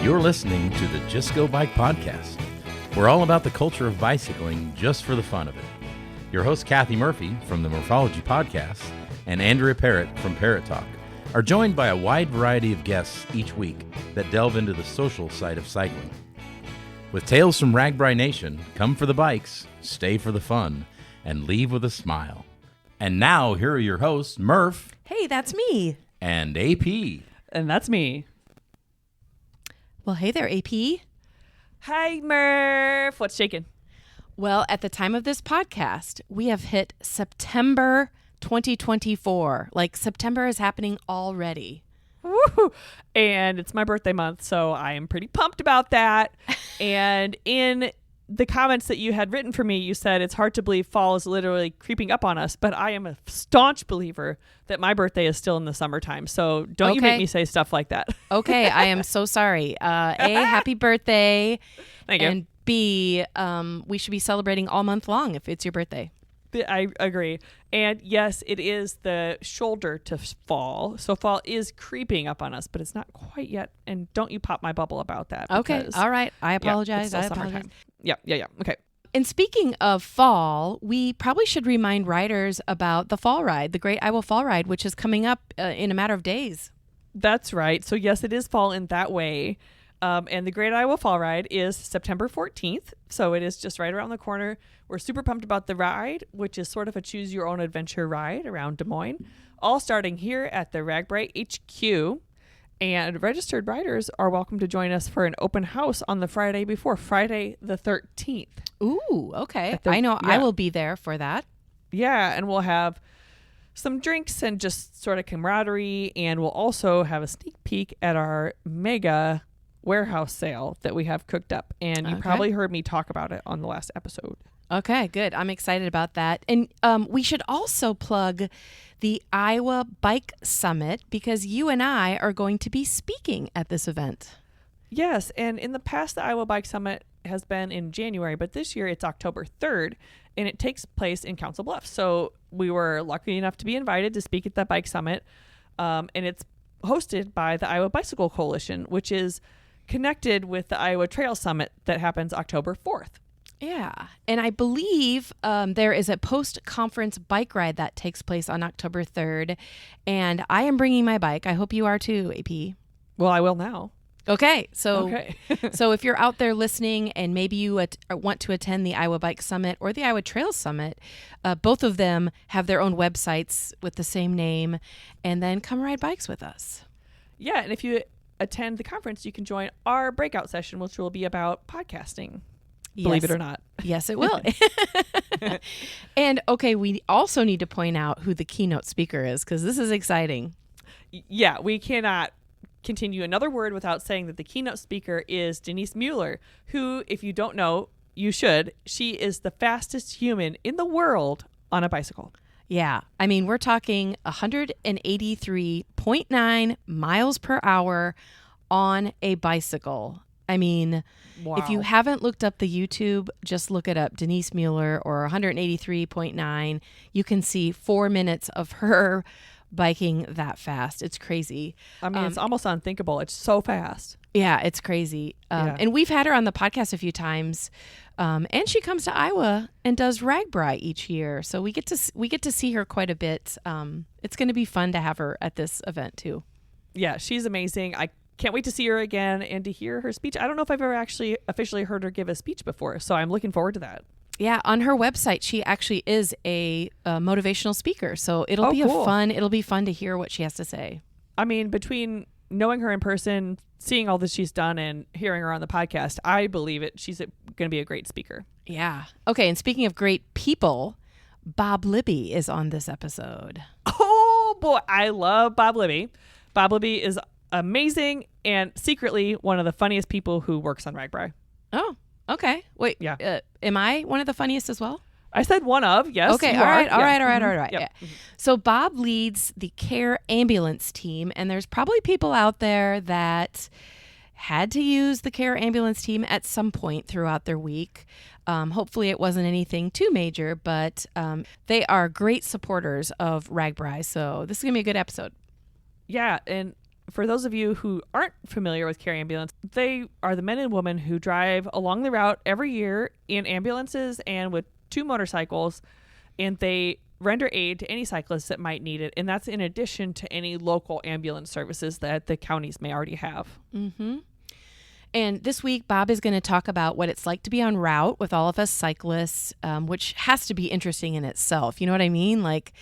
You're listening to the Just Go Bike podcast. We're all about the culture of bicycling just for the fun of it. Your host, Kathy Murphy from the Morphology Podcast and Andrea Parrott from Parrott Talk are joined by a wide variety of guests each week that delve into the social side of cycling. With tales from RAGBRAI Nation, come for the bikes, stay for the fun, and leave with a smile. And now, here are your hosts, Murph. Hey, that's me. And AP. And that's me. Well, hey there, AP. Hi, Murph. What's shaking? Well, at the time of this podcast, we have hit September 2024. Like, September is happening already. Woo! And it's my birthday month, so I am pretty pumped about that. And in the comments that you had written for me, you said it's hard to believe fall is literally creeping up on us, but I am a staunch believer that my birthday is still in the summertime. So don't you make me say stuff like that. Okay, I am so sorry. A, happy birthday. Thank you. And B, we should be celebrating all month long if it's your birthday. I agree. And yes, it is the shoulder to fall. So fall is creeping up on us, but it's not quite yet. And don't you pop my bubble about that. Okay. All right. I apologize. I apologize. Yeah. Okay. And speaking of fall, we probably should remind riders about the fall ride, the Great Iowa Fall Ride, which is coming up in a matter of days. That's right. So yes, it is fall in that way. And the Great Iowa Fall Ride is September 14th. So it is just right around the corner. We're super pumped about the ride, which is sort of a choose your own adventure ride around Des Moines, all starting here at the RAGBRAI HQ. And registered riders are welcome to join us for an open house on the Friday before, Friday the 13th. Ooh, okay. I know I will be there for that. Yeah, and we'll have some drinks and just sort of camaraderie. And we'll also have a sneak peek at our mega warehouse sale that we have cooked up. And you probably heard me talk about it on the last episode. Okay, good. I'm excited about that. And we should also plug the Iowa Bike Summit because you and I are going to be speaking at this event. Yes, and in the past, the Iowa Bike Summit has been in January, but this year it's October 3rd, and it takes place in Council Bluffs. So we were lucky enough to be invited to speak at the Bike Summit, and it's hosted by the Iowa Bicycle Coalition, which is connected with the Iowa Trail Summit that happens October 4th. Yeah. And I believe there is a post-conference bike ride that takes place on October 3rd. And I am bringing my bike. I hope you are too, AP. Well, I will now. Okay. So so if you're out there listening and maybe you want to attend the Iowa Bike Summit or the Iowa Trail Summit, both of them have their own websites with the same name. And then come ride bikes with us. Yeah. And if you attend the conference, you can join our breakout session, which will be about podcasting. Believe it or not. Yes, it will. And okay, we also need to point out who the keynote speaker is because this is exciting. Yeah, we cannot continue another word without saying that the keynote speaker is Denise Mueller, who, if you don't know, you should. She is the fastest human in the world on a bicycle. Yeah. I mean, we're talking 183.9 miles per hour on a bicycle. I mean, wow. If you haven't looked up the YouTube, just look it up, Denise Mueller or 183.9. You can see 4 minutes of her biking that fast. It's crazy. I mean, it's almost unthinkable. It's so fast. Yeah, it's crazy. And we've had her on the podcast a few times. And she comes to Iowa and does RAGBRAI each year. So we get to see her quite a bit. It's going to be fun to have her at this event too. Yeah, she's amazing. I can't wait to see her again and to hear her speech. I don't know if I've ever actually officially heard her give a speech before, so I'm looking forward to that. Yeah, on her website, she actually is a motivational speaker, so it'll be fun to hear what she has to say. I mean, between knowing her in person, seeing all that she's done, and hearing her on the podcast, I believe it. She's going to be a great speaker. Yeah. Okay, and speaking of great people, Bob Libby is on this episode. Oh, boy. I love Bob Libby. Bob Libby is amazing and secretly one of the funniest people who works on RAGBRAI. Oh, okay. Wait, yeah. Am I one of the funniest as well? I said one of, yes. Okay, all right. Yep. Yeah. So Bob leads the care ambulance team, and there's probably people out there that had to use the care ambulance team at some point throughout their week. Hopefully it wasn't anything too major, but they are great supporters of RAGBRAI, so this is going to be a good episode. Yeah, and for those of you who aren't familiar with Care Ambulance, they are the men and women who drive along the route every year in ambulances and with 2 motorcycles, and they render aid to any cyclists that might need it. And that's in addition to any local ambulance services that the counties may already have. Mm-hmm. And this week, Bob is going to talk about what it's like to be on route with all of us cyclists, which has to be interesting in itself. You know what I mean? Like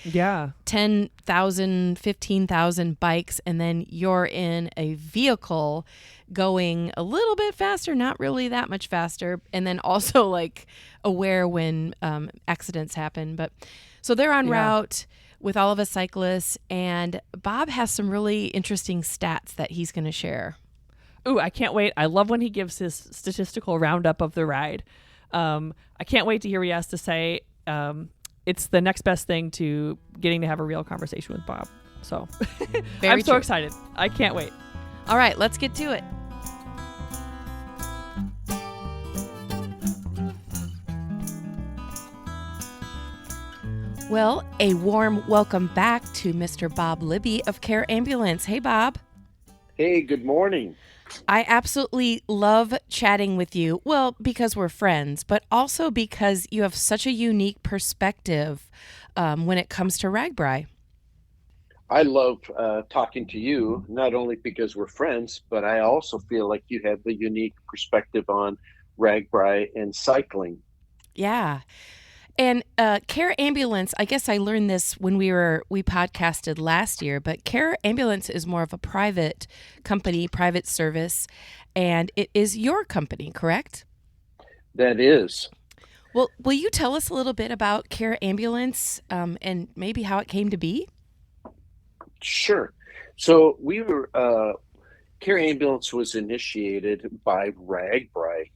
10,000, 15,000 bikes, and then you're in a vehicle going a little bit faster, not really that much faster, and then also like aware when accidents happen. But so they're on route with all of us cyclists, and Bob has some really interesting stats that he's going to share. Ooh, I can't wait. I love when he gives his statistical roundup of the ride. I can't wait to hear what he has to say. It's the next best thing to getting to have a real conversation with Bob. So I'm so excited. I can't wait. All right, let's get to it. Well, a warm welcome back to Mr. Bob Libby of Care Ambulance. Hey, Bob. Hey, good morning. I absolutely love chatting with you. Well, because we're friends, but also because you have such a unique perspective when it comes to RAGBRAI. I love talking to you, not only because we're friends, but I also feel like you have the unique perspective on RAGBRAI and cycling. Yeah. And Care Ambulance, I guess I learned this when we podcasted last year, but Care Ambulance is more of a private company, private service, and it is your company, correct? That is. Well, will you tell us a little bit about Care Ambulance and maybe how it came to be? Sure. So Care Ambulance was initiated by RAGBRAI.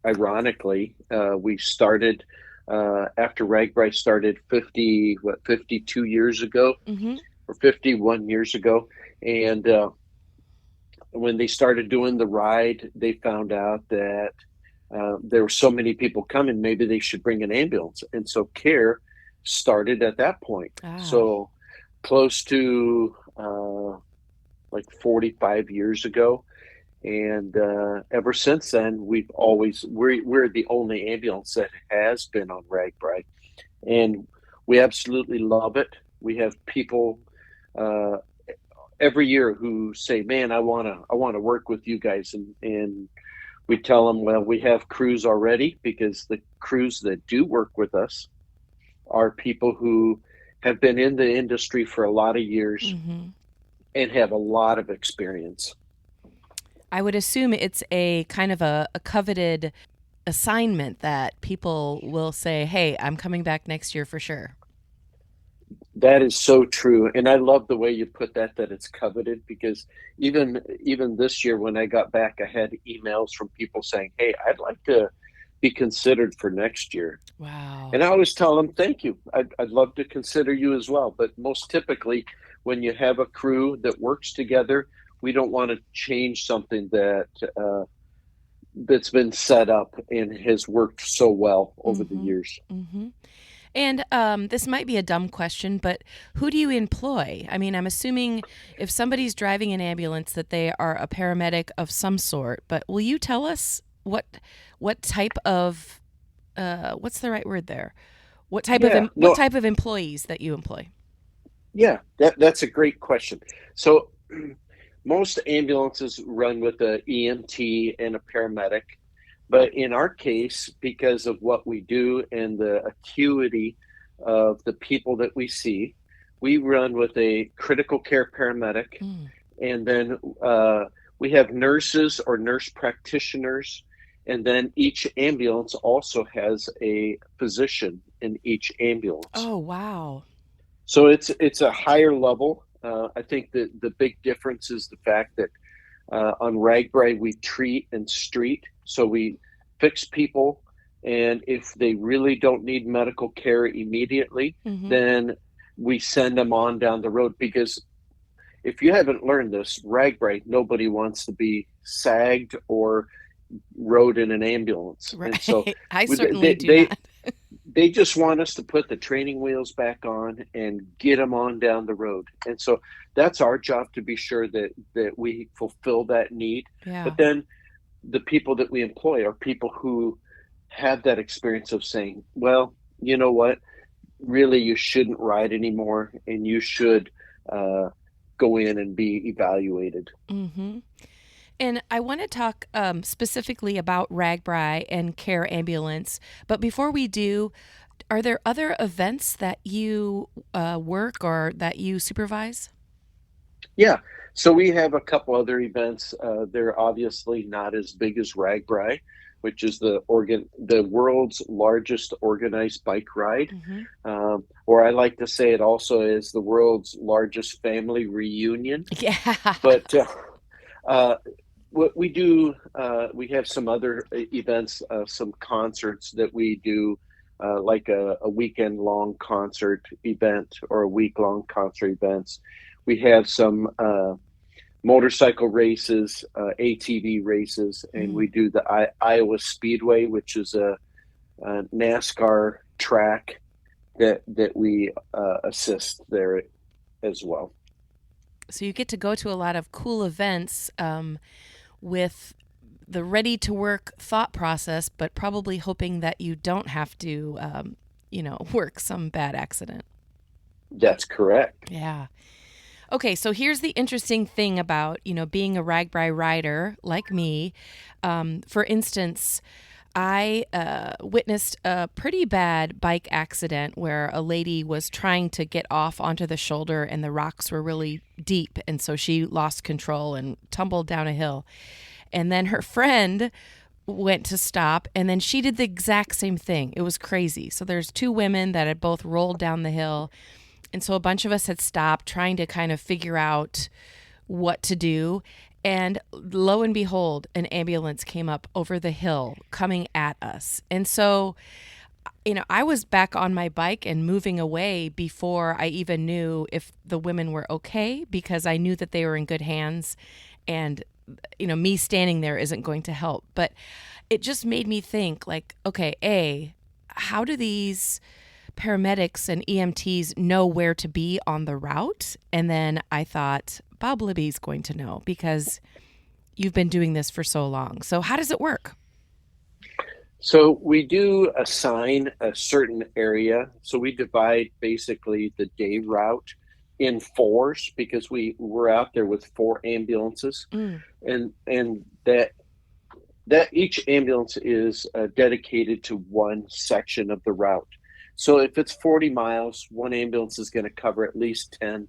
Ironically, we started after RAGBRAI started 52 years ago, or 51 years ago. And when they started doing the ride, they found out that there were so many people coming, maybe they should bring an ambulance. And so Care started at that point. So close to like 45 years ago. And ever since then, we're the only ambulance that has been on RAGBRAI, and we absolutely love it. We have people every year who say, "Man, I want to work with you guys," and we tell them, "Well, we have crews already," because the crews that do work with us are people who have been in the industry for a lot of years and have a lot of experience. I would assume it's a kind of a coveted assignment that people will say, hey, I'm coming back next year for sure. That is so true. And I love the way you put that it's coveted, because even this year when I got back, I had emails from people saying, hey, I'd like to be considered for next year. Wow. And I always tell them, thank you. I'd love to consider you as well. But most typically, when you have a crew that works together, we don't want to change something that's been set up and has worked so well over the years. And this might be a dumb question, but who do you employ? I mean, I'm assuming if somebody's driving an ambulance that they are a paramedic of some sort, but will you tell us what type of, what's the right word there? What type of employees that you employ? Yeah, that's a great question. So most ambulances run with an EMT and a paramedic, but in our case, because of what we do and the acuity of the people that we see, we run with a critical care paramedic, and then we have nurses or nurse practitioners, and then each ambulance also has a physician in each ambulance. Oh, wow. So it's a higher level. I think that the big difference is the fact that on RAGBRAI we treat and street. So we fix people, and if they really don't need medical care immediately, then we send them on down the road. Because if you haven't learned this, RAGBRAI, nobody wants to be sagged or rode in an ambulance. Right. And so I certainly do not. they just want us to put the training wheels back on and get them on down the road. And so that's our job, to be sure that we fulfill that need. Yeah. But then the people that we employ are people who have that experience of saying, well, you know what, really you shouldn't ride anymore, and you should go in and be evaluated. Mm-hmm. And I want to talk specifically about RAGBRAI and Care Ambulance. But before we do, are there other events that you work or that you supervise? Yeah. So we have a couple other events. They're obviously not as big as RAGBRAI, which is the world's largest organized bike ride. Mm-hmm. Or I like to say it also is the world's largest family reunion. Yeah. But what we do, we have some other events, some concerts that we do, like a weekend-long concert event or a week-long concert events. We have some motorcycle races, ATV races, and we do the Iowa Speedway, which is a NASCAR track that we assist there as well. So you get to go to a lot of cool events with the ready-to-work thought process, but probably hoping that you don't have to, work some bad accident. That's correct. Yeah. Okay, so here's the interesting thing about, being a RAGBRAI rider like me. For instance, I witnessed a pretty bad bike accident where a lady was trying to get off onto the shoulder and the rocks were really deep. And so she lost control and tumbled down a hill. And then her friend went to stop, and then she did the exact same thing. It was crazy. So there's two women that had both rolled down the hill. And so a bunch of us had stopped trying to kind of figure out what to do. And lo and behold, an ambulance came up over the hill coming at us. And so, I was back on my bike and moving away before I even knew if the women were okay, because I knew that they were in good hands. And, me standing there isn't going to help. But it just made me think, like, okay, how do these paramedics and EMTs know where to be on the route? And then I thought, Bob Libby's going to know, because you've been doing this for so long. So how does it work? So we do assign a certain area. So we divide basically the day route in fours, because we're out there with 4 ambulances, and that each ambulance is dedicated to one section of the route. So if it's 40 miles, one ambulance is going to cover at least 10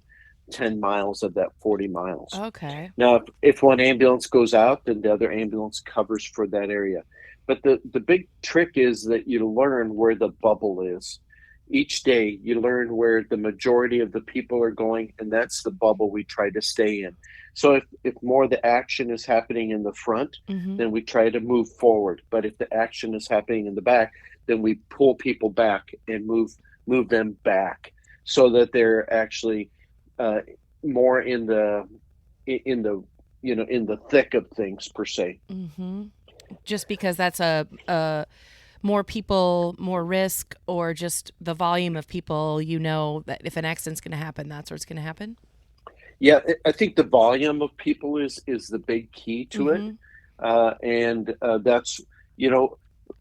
miles of that 40 miles. Okay. Now, if one ambulance goes out, then the other ambulance covers for that area. But the big trick is that you learn where the bubble is. Each day, you learn where the majority of the people are going, and that's the bubble we try to stay in. So if more of the action is happening in the front, then we try to move forward. But if the action is happening in the back, then we pull people back and move them back, so that they're actually more in the thick of things, per se. Mm-hmm. Just because that's a more people, more risk, or just the volume of people, that if an accident's going to happen, that's where it's going to happen? Yeah, I think the volume of people is the big key to it. And that's,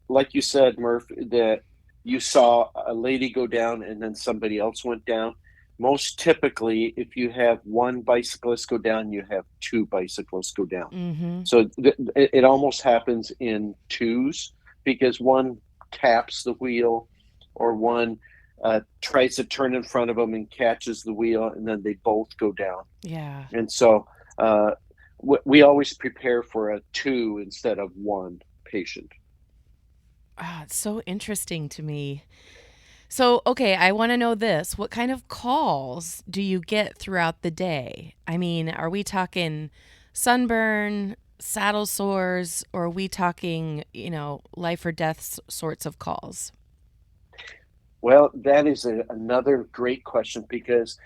like you said, Murph, that you saw a lady go down and then somebody else went down. Most typically, if you have one bicyclist go down, you have 2 bicyclists go down. So it almost happens in twos, because one taps the wheel, or one tries to turn in front of them and catches the wheel, and then they both go down. Yeah. And so we always prepare for a 2 instead of 1 patient. It's so interesting to me. So, okay, I want to know this. What kind of calls do you get throughout the day? I mean, are we talking sunburn, saddle sores, or are we talking, life or death sorts of calls? Well, that is another great question, because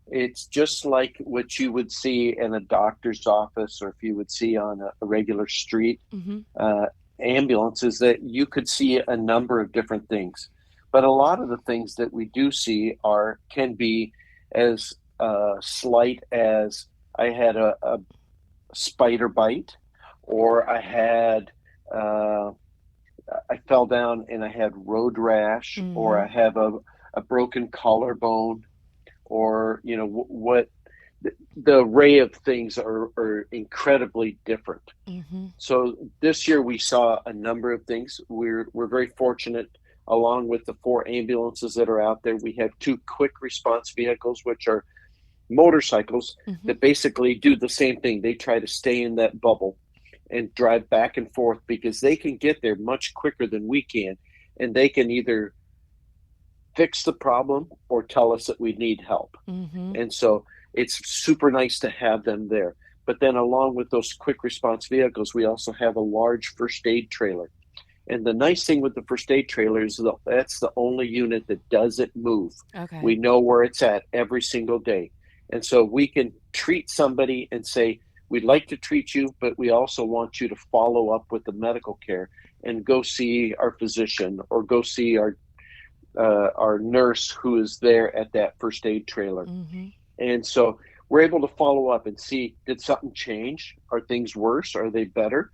it's just like what you would see in a doctor's office, or if you would see on a regular street ambulance, is that you could see a number of different things. But a lot of the things that we do see can be as slight as I had a spider bite, or I fell down and I had road rash, or I have a broken collarbone, or what the array of things are incredibly different. So this year we saw a number of things. We're very fortunate. Along with the 4 ambulances that are out there, we have 2 quick response vehicles, which are motorcycles that basically do the same thing. They try to stay in that bubble and drive back and forth because they can get there much quicker than we can, and they can either fix the problem or tell us that we need help. And so it's super nice to have them there. But then along with those quick response vehicles, we also have a large first aid trailer. And the nice thing with the first aid trailer is that's the only unit that doesn't move. Okay. We know where it's at every single day. And so we can treat somebody and say, we'd like to treat you, but we also want you to follow up with the medical care and go see our physician or go see our nurse who is there at that first aid trailer. And so we're able to follow up and see, did something change? Are things worse? Are they better?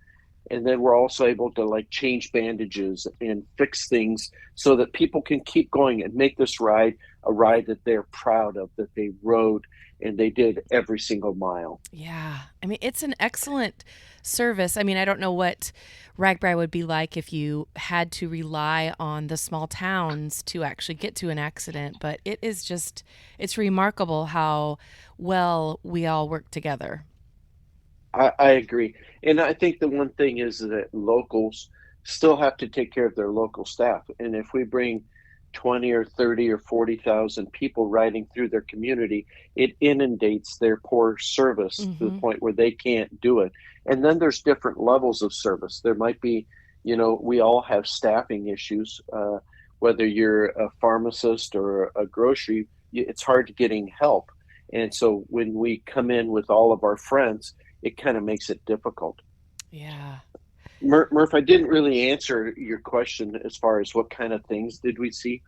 And then we're also able to change bandages and fix things so that people can keep going and make this ride a ride that they're proud of, that they rode and they did every single mile. Yeah. I mean, it's an excellent service. I mean, I don't know what RAGBRAI would be like if you had to rely on the small towns to actually get to an accident, but it's remarkable how well we all work together. I agree. And I think the one thing is that locals still have to take care of their local staff. And if we bring 20 or 30 or 40,000 people riding through their community, it inundates their poor service to the point where they can't do it. And then there's different levels of service. There might be, we all have staffing issues. Whether you're a pharmacist or a grocery, it's hard getting help. And so when we come in with all of our friends, it kind of makes it difficult. Yeah. Murph, I didn't really answer your question as far as what kind of things did we see.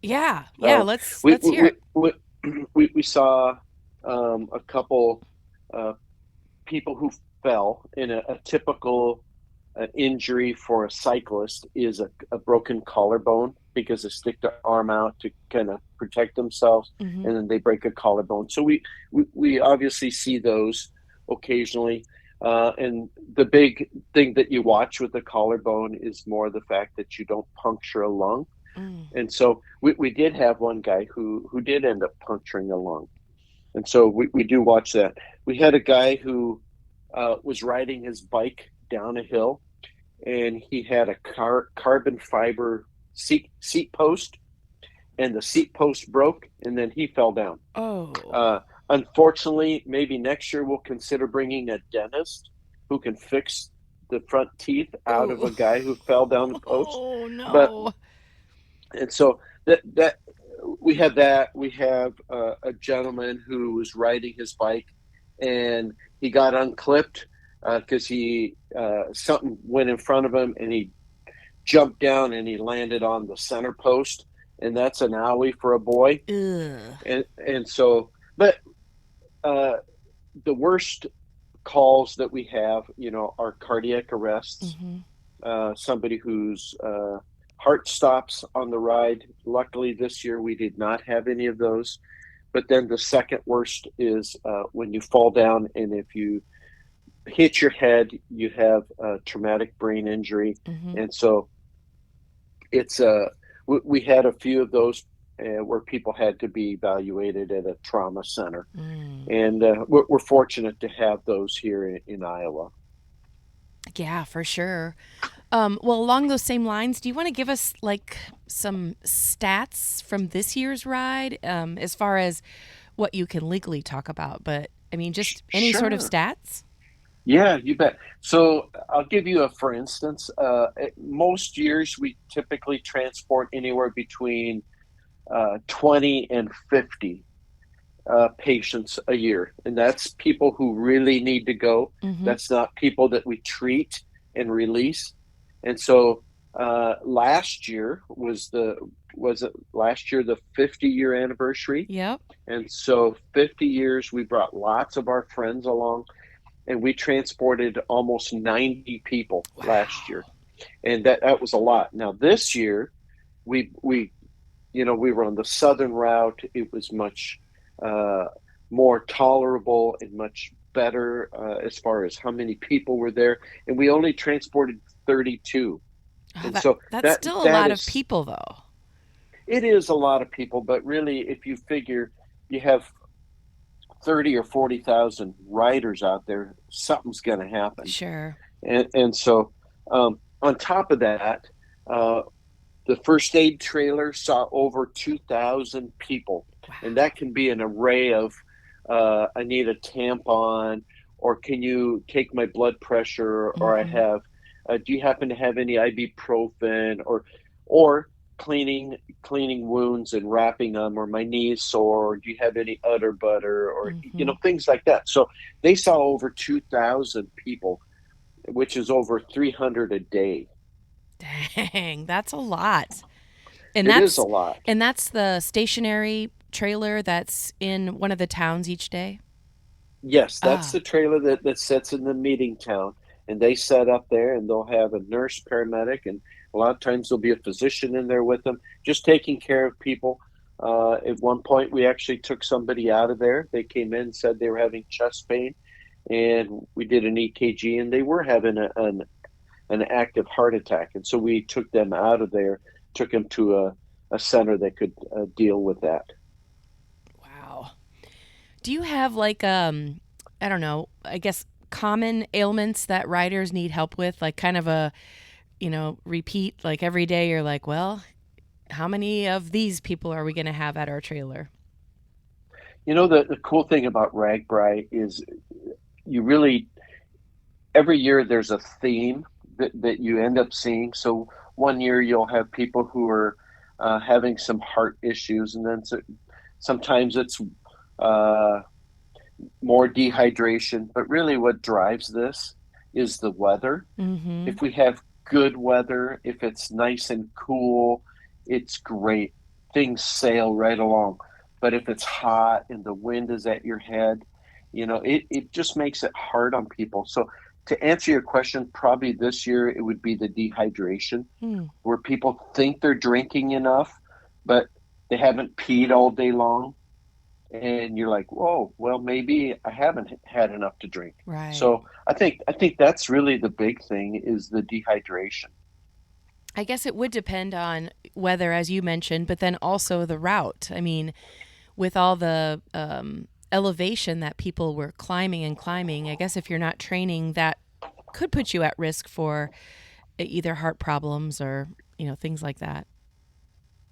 Yeah. Let's hear it. We saw a couple people who fell in a typical injury for a cyclist is a broken collarbone because they stick their arm out to kind of protect themselves, and then they break a collarbone. So we obviously see those occasionally. And the big thing that you watch with the collarbone is more the fact that you don't puncture a lung. And so we did have one guy who did end up puncturing a lung. And so we do watch that. We had a guy who was riding his bike down a hill, and he had a carbon fiber seat post, and the seat post broke, and then he fell down. Unfortunately, maybe next year we'll consider bringing a dentist who can fix the front teeth out of a guy who fell down the post. Oh no! And so that we have that. We have a gentleman who was riding his bike, and he got unclipped because something went in front of him, and he jumped down and he landed on the center post, and that's an owie for a boy. And so, but the worst calls that we have, are cardiac arrests. Somebody whose heart stops on the ride. Luckily, this year we did not have any of those. But then the second worst is when you fall down, and if you hit your head, you have a traumatic brain injury. And so it's we had a few of those where people had to be evaluated at a trauma center. And we're fortunate to have those here in Iowa. Yeah, for sure. Well, along those same lines, do you want to give us some stats from this year's ride, as far as what you can legally talk about? But I mean, just any sort of stats? Yeah, you bet. So I'll give you for instance, most years we typically transport anywhere between 20 and 50 patients a year. And that's people who really need to go. That's not people that we treat and release. And so last year was the was it last year, the 50-year anniversary. Yep. And so 50 years, we brought lots of our friends along, and we transported almost 90 people last year. And that was a lot. Now this year, we we were on the southern route. It was much more tolerable and much better as far as how many people were there. And we only transported 32. And so that's still a lot of people, though. It is a lot of people, but really, if you figure you have 30 or 40,000 riders out there, something's going to happen. Sure. And so on top of that, the first aid trailer saw over 2,000 people. Wow. And that can be an array of, I need a tampon, or can you take my blood pressure, or I have, do you happen to have any ibuprofen, or cleaning wounds and wrapping them, or my knees sore, or do you have any udder butter, or things like that. So they saw over 2,000 people, which is over 300 a day. Dang, that's a lot. And it is a lot. And that's the stationary trailer that's in one of the towns each day? Yes, that's the trailer that sits in the meeting town, and they set up there, and they'll have a nurse, paramedic, and a lot of times there'll be a physician in there with them, just taking care of people. At one point, we actually took somebody out of there. They came in and said they were having chest pain, and we did an EKG, and they were having an active heart attack. And so we took them out of there, took them to a center that could deal with that. Wow. Do you have like, I don't know, I guess common ailments that riders need help with? Like kind of a, repeat, like every day you're like, well, how many of these people are we going to have at our trailer? The cool thing about RAGBRAI is every year there's a theme that you end up seeing. So one year you'll have people who are having some heart issues, and then sometimes it's more dehydration. But really what drives this is the weather. Mm-hmm. If we have good weather, if it's nice and cool, it's great. Things sail right along. But if it's hot and the wind is at your head, it just makes it hard on people. So to answer your question, probably this year it would be the dehydration, where people think they're drinking enough, but they haven't peed all day long. And you're like, whoa, well, maybe I haven't had enough to drink. Right. So I think that's really the big thing, is the dehydration. I guess it would depend on weather, as you mentioned, but then also the route. I mean, with all the elevation that people were climbing, I guess if you're not training, that could put you at risk for either heart problems or, things like that.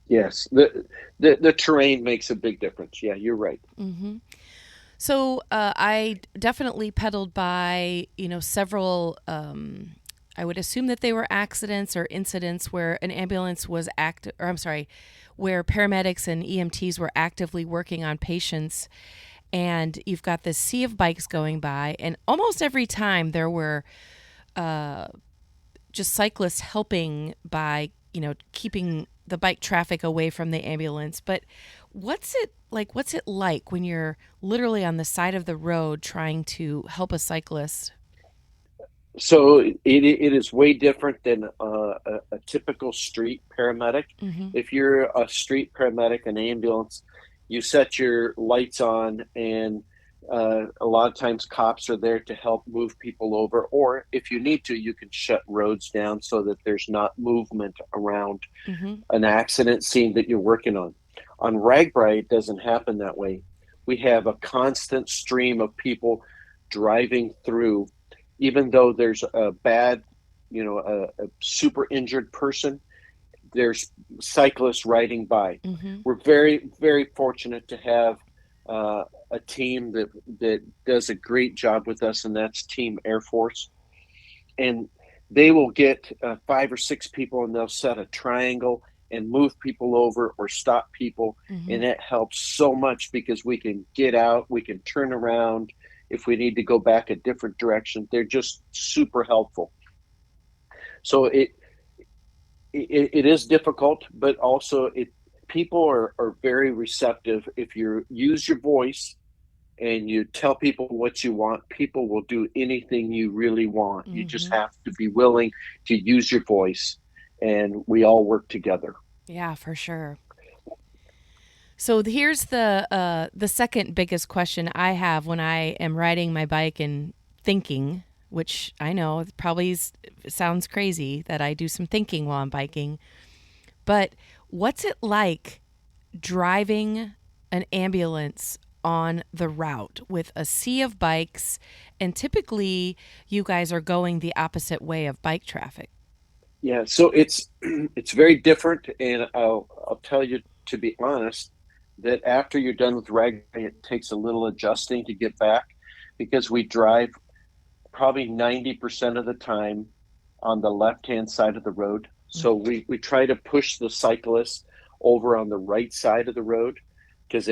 Yes, the terrain makes a big difference. Yeah, you're right. Mm-hmm. So I definitely pedaled by, several, I would assume that they were accidents or incidents where an ambulance was where paramedics and EMTs were actively working on patients. And you've got this sea of bikes going by, and almost every time there were just cyclists helping by, keeping the bike traffic away from the ambulance. But what's it like when you're literally on the side of the road trying to help a cyclist? So it is way different than a typical street paramedic. Mm-hmm. If you're a street paramedic, an ambulance, you set your lights on, and a lot of times cops are there to help move people over. Or if you need to, you can shut roads down so that there's not movement around an accident scene that you're working on. On RAGBRAI, it doesn't happen that way. We have a constant stream of people driving through. Even though there's a bad, a super injured person, there's cyclists riding by. Mm-hmm. We're very, very fortunate to have a team that does a great job with us, and that's Team Air Force. And they will get 5 or 6 people, and they'll set a triangle and move people over or stop people. Mm-hmm. And it helps so much because we can get out, we can turn around. If we need to go back a different direction, they're just super helpful. So it is difficult, but also people are very receptive. If you use your voice and you tell people what you want, people will do anything you really want. You just Mm-hmm. have to be willing to use your voice, and we all work together. Yeah, for sure. So here's the second biggest question I have when I am riding my bike and thinking, which I know probably sounds crazy that I do some thinking while I'm biking, but what's it like driving an ambulance on the route with a sea of bikes, and typically you guys are going the opposite way of bike traffic? Yeah, so it's it's very different, and I'll tell you, to be honest, that after you're done with rag, it takes a little adjusting to get back, because we drive probably 90% of the time on the left-hand side of the road. So we try to push the cyclists over on the right side of the road, because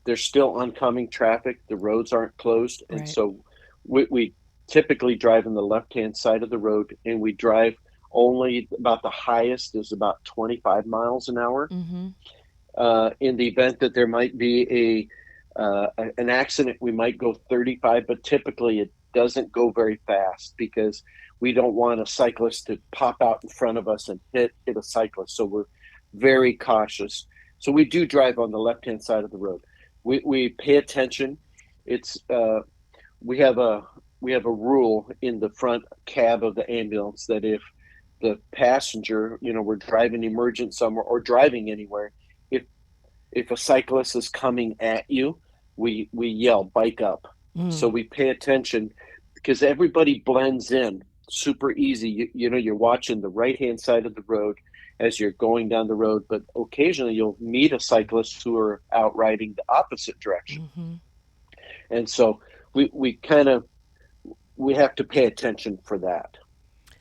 there's still oncoming traffic. The roads aren't closed. And Right. so we typically drive on the left-hand side of the road, and we drive only about the highest is about 25 miles an hour. Mm-hmm. In the event that there might be an accident, we might go 35, but typically it doesn't go very fast, because we don't want a cyclist to pop out in front of us and hit a cyclist. So we're very cautious. So we do drive on the left-hand side of the road. We pay attention. It's we have a we have a rule in the front cab of the ambulance that if the passenger, we're driving emergent somewhere or driving anywhere, if if a cyclist is coming at you, we yell bike up. So Mm. we pay attention, because everybody blends in super easy. You're watching the right hand side of the road as you're going down the road, but occasionally you'll meet a cyclist who are out riding the opposite direction, Mm-hmm. and so we kind of we have to pay attention for that.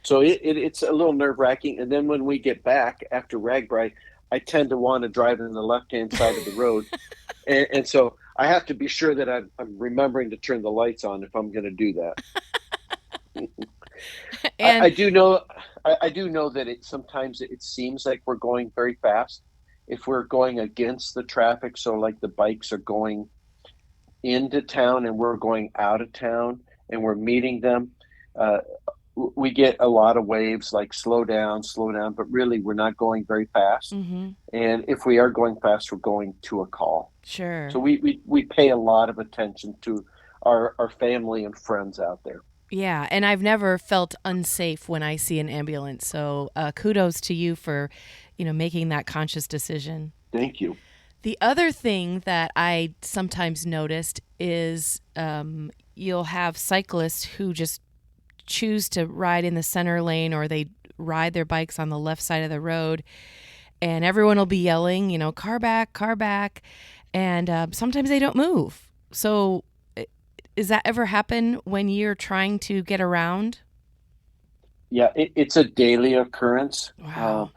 So it's a little nerve wracking. And then when we get back after RAGBRAI, I tend to want to drive in the left hand side of the road, and so I have to be sure that I'm remembering to turn the lights on if I'm going to do that. I, And I do know I do know that sometimes it seems like we're going very fast if we're going against the traffic. So like the bikes are going into town and we're going out of town and we're meeting them. Uh, we get a lot of waves like slow down, but really we're not going very fast. mm-hmm. And if we are going fast, we're going to a call. So Sure. we pay a lot of attention to our family and friends out there. Yeah, and I've never felt unsafe when I see an ambulance. So kudos to you for, making that conscious decision. Thank you. The other thing that I sometimes noticed is you'll have cyclists who just choose to ride in the center lane, or they ride their bikes on the left side of the road, and everyone will be yelling, car back, and sometimes they don't move. So, does that ever happen when you're trying to get around? Yeah, it's a daily occurrence. Wow.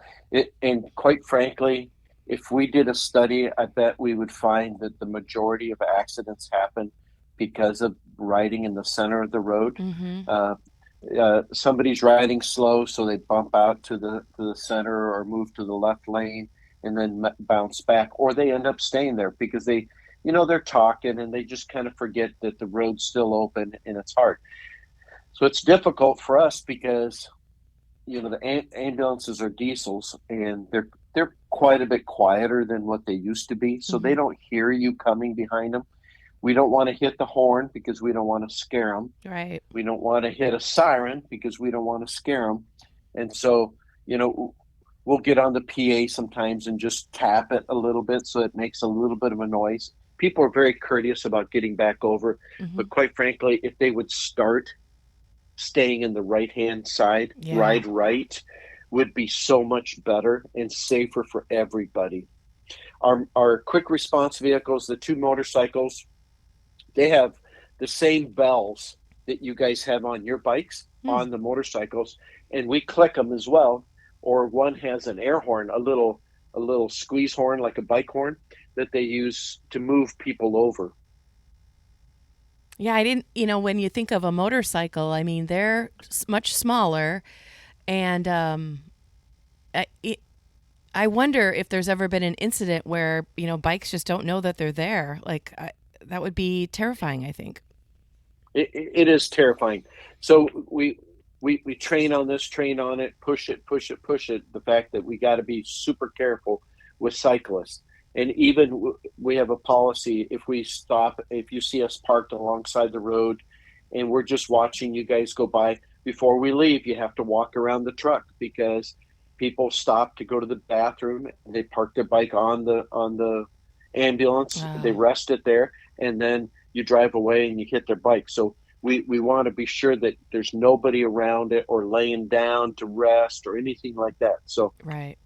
And quite frankly, if we did a study, I bet we would find that the majority of accidents happen because of riding in the center of the road. Mm-hmm. Somebody's riding slow, so they bump out to the center or move to the left lane and then bounce back, or they end up staying there because they're talking and they just kind of forget that the road's still open and it's hard. So it's difficult for us because the ambulances are diesels and they're quite a bit quieter than what they used to be, so Mm-hmm. they don't hear you coming behind them. We don't want to hit the horn because we don't want to scare them. Right. We don't want to hit a siren because we don't want to scare them. And so, we'll get on the PA sometimes and just tap it a little bit so it makes a little bit of a noise. People are very courteous about getting back over, Mm-hmm. but quite frankly, if they would start staying in the right hand side, Yeah. ride right, would be so much better and safer for everybody. Our quick response vehicles, the two motorcycles, they have the same bells that you guys have on your bikes on the motorcycles, and we click them as well. Or one has an air horn, a little squeeze horn like a bike horn that they use to move people over. Yeah, I didn't, when you think of a motorcycle, I mean, they're much smaller, and I wonder if there's ever been an incident where, bikes just don't know that they're there. Like, that would be terrifying, I think. It is terrifying. So we train on this, train on it, push it. The fact that we got to be super careful with cyclists. And even we have a policy, if you see us parked alongside the road and we're just watching you guys go by, before we leave, you have to walk around the truck, because people stop to go to the bathroom and they park their bike on the ambulance. Wow. They rest it there, and then you drive away and you hit their bike. So we want to be sure that there's nobody around it or laying down to rest or anything like that. So Right.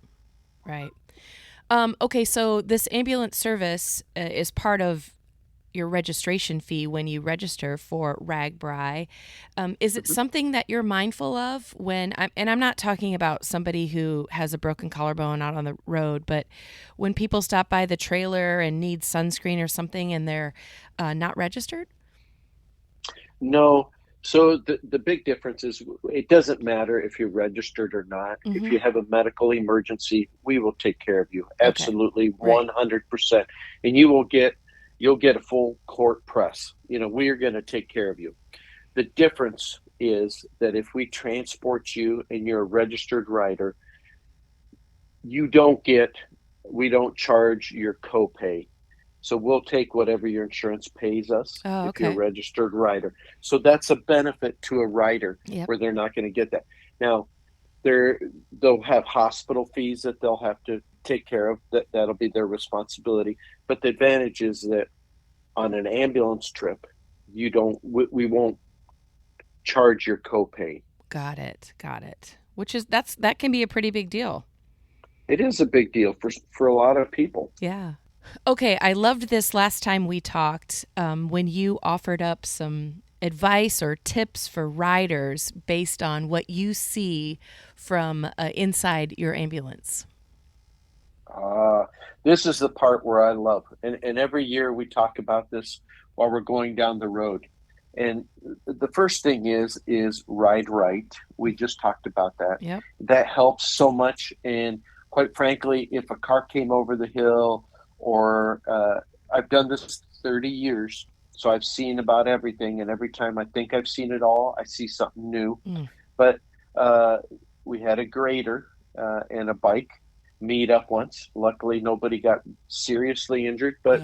Okay, so this ambulance service is part of your registration fee when you register for RAGBRAI. Is it something that you're mindful of and I'm not talking about somebody who has a broken collarbone out on the road, but when people stop by the trailer and need sunscreen or something and they're not registered? No. So the big difference is it doesn't matter if you're registered or not. Mm-hmm. If you have a medical emergency, we will take care of you. Absolutely, Okay. 100%. And you'll get a full court press. We are going to take care of you. The difference is that if we transport you and you're a registered rider, we don't charge your copay. So we'll take whatever your insurance pays us if you're a registered rider. So that's a benefit to a rider. Yep. Where they're not going to get that. Now, they'll have hospital fees that they'll have to take care of. That'll be their responsibility. But the advantage is that on an ambulance trip, we won't charge your copay. Got it. That can be a pretty big deal. It is a big deal for a lot of people. Yeah. Okay, I loved this last time we talked when you offered up some advice or tips for riders based on what you see from inside your ambulance. This is the part where I love, and every year we talk about this while we're going down the road. And the first thing is ride right. We just talked about that. Yep. That helps so much. And quite frankly, if a car came over the hill, or I've done this 30 years, so I've seen about everything. And every time I think I've seen it all, I see something new. But we had a grader and a bike meet up once. Luckily, nobody got seriously injured, but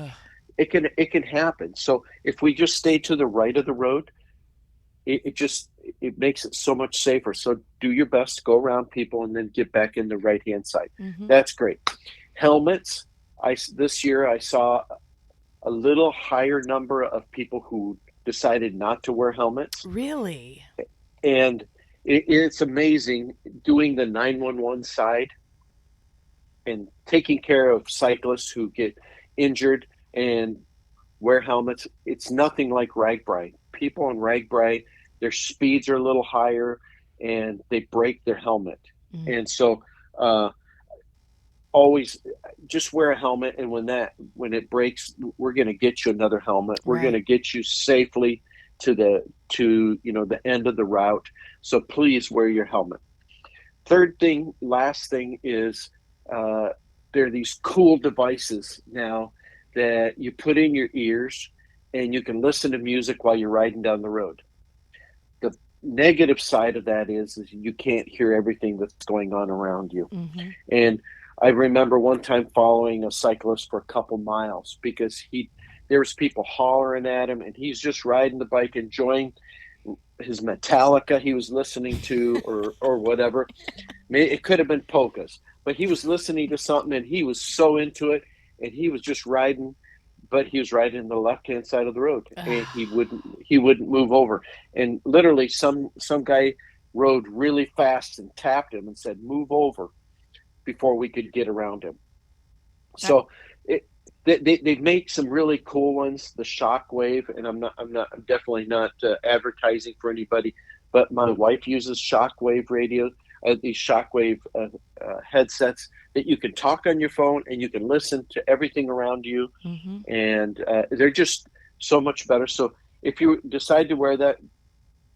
it can happen. So if we just stay to the right of the road, it makes it so much safer. So do your best, go around people, and then get back in the right-hand side. Mm-hmm. That's great. Helmets. This year I saw a little higher number of people who decided not to wear helmets. Really? And it's amazing doing the 911 side and taking care of cyclists who get injured and wear helmets. It's nothing like RAGBRAI. People on RAGBRAI, their speeds are a little higher and they break their helmet. Mm-hmm. And so always just wear a helmet, and when it breaks, we're going to get you another helmet. We're going to get you safely to the end of the route. So please wear your helmet. Last thing is there are these cool devices now that you put in your ears and you can listen to music while you're riding down the road. The negative side of that is you can't hear everything that's going on around you. Mm-hmm. And I remember one time following a cyclist for a couple miles because there was people hollering at him, and he's just riding the bike, enjoying his Metallica he was listening to or whatever. It could have been polkas, but he was listening to something and he was so into it, and he was just riding, but he was riding the left-hand side of the road and he wouldn't move over. And literally some guy rode really fast and tapped him and said, "Move over," before we could get around him. So they make some really cool ones, the Shockwave, and I'm definitely not advertising for anybody, but my wife uses Shockwave radio, these Shockwave headsets that you can talk on your phone and you can listen to everything around you. Mm-hmm. And they're just so much better. So if you decide to wear that,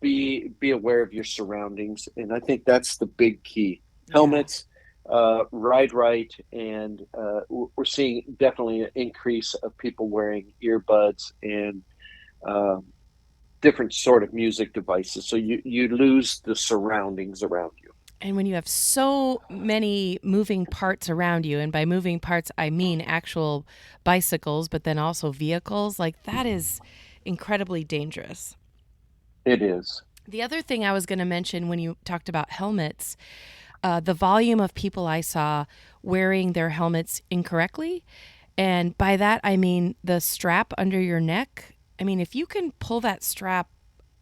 be aware of your surroundings. And I think that's the big key. Helmets, ride right, and we're seeing definitely an increase of people wearing earbuds and different sort of music devices. So you lose the surroundings around you. And when you have so many moving parts around you, and by moving parts, I mean actual bicycles, but then also vehicles, like that is incredibly dangerous. It is. The other thing I was going to mention when you talked about helmets, the volume of people I saw wearing their helmets incorrectly. And by that, I mean the strap under your neck. I mean, if you can pull that strap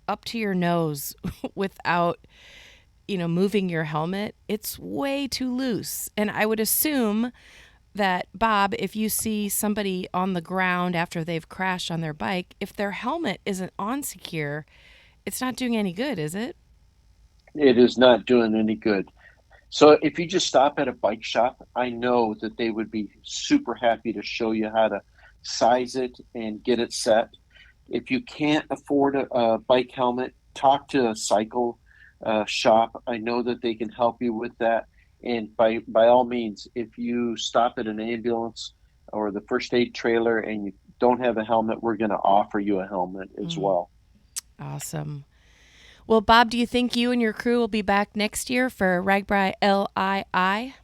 up to your nose without, moving your helmet, it's way too loose. And I would assume that, Bob, if you see somebody on the ground after they've crashed on their bike, if their helmet isn't on secure, it's not doing any good, is it? It is not doing any good. So if you just stop at a bike shop, I know that they would be super happy to show you how to size it and get it set. If you can't afford a bike helmet, talk to a cycle shop. I know that they can help you with that. And by all means, if you stop at an ambulance or the first aid trailer and you don't have a helmet, we're going to offer you a helmet as well. Awesome. Well, Bob, do you think you and your crew will be back next year for RAGBRAI LII?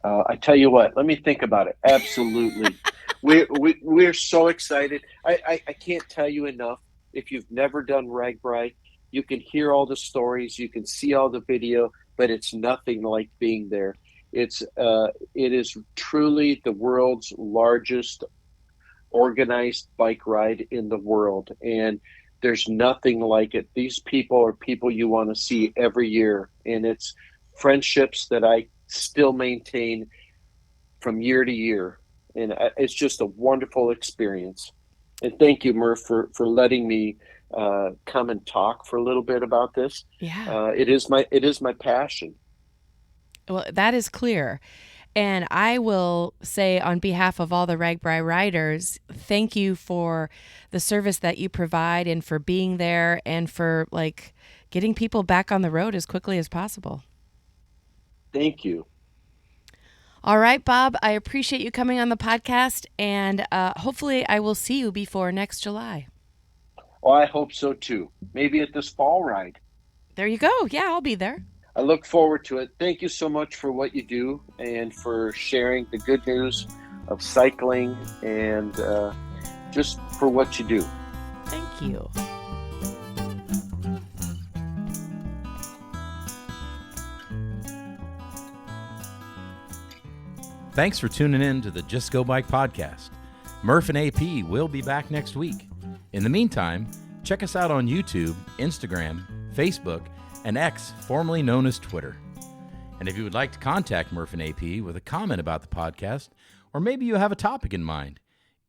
I tell you what, let me think about it. Absolutely. We're so excited. I can't tell you enough. If you've never done RAGBRAI, you can hear all the stories, you can see all the video, but it's nothing like being there. It is truly the world's largest organized bike ride in the world, and there's nothing like it. These people are people you want to see every year, and it's friendships that I still maintain from year to year, and it's just a wonderful experience. And thank you, Murph, for letting me come and talk for a little bit about this. Yeah. It is my passion. Well, that is clear. And I will say on behalf of all the RAGBRAI riders, thank you for the service that you provide and for being there and for getting people back on the road as quickly as possible. Thank you. All right, Bob, I appreciate you coming on the podcast, and hopefully I will see you before next July. Oh, I hope so too. Maybe at this fall ride. There you go. Yeah, I'll be there. I look forward to it. Thank you so much for what you do and for sharing the good news of cycling and just for what you do. Thank you. Thanks for tuning in to the Just Go Bike podcast. Murph and AP will be back next week. In the meantime, check us out on YouTube, Instagram, Facebook, and X, formerly known as Twitter. And if you would like to contact Murph and AP with a comment about the podcast, or maybe you have a topic in mind,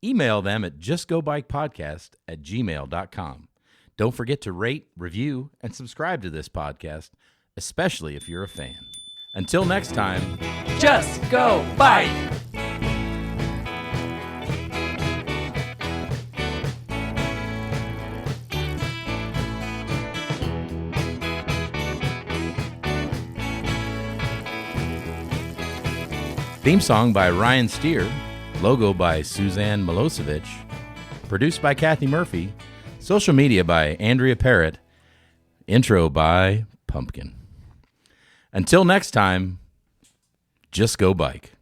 email them at justgobikepodcast@gmail.com. Don't forget to rate, review, and subscribe to this podcast, especially if you're a fan. Until next time, Just go bike! theme song by Ryan Steer, logo by Suzanne Milosevic, produced by Kathy Murphy, social media by Andrea Parrott, intro by Pumpkin. Until next time, just go bike.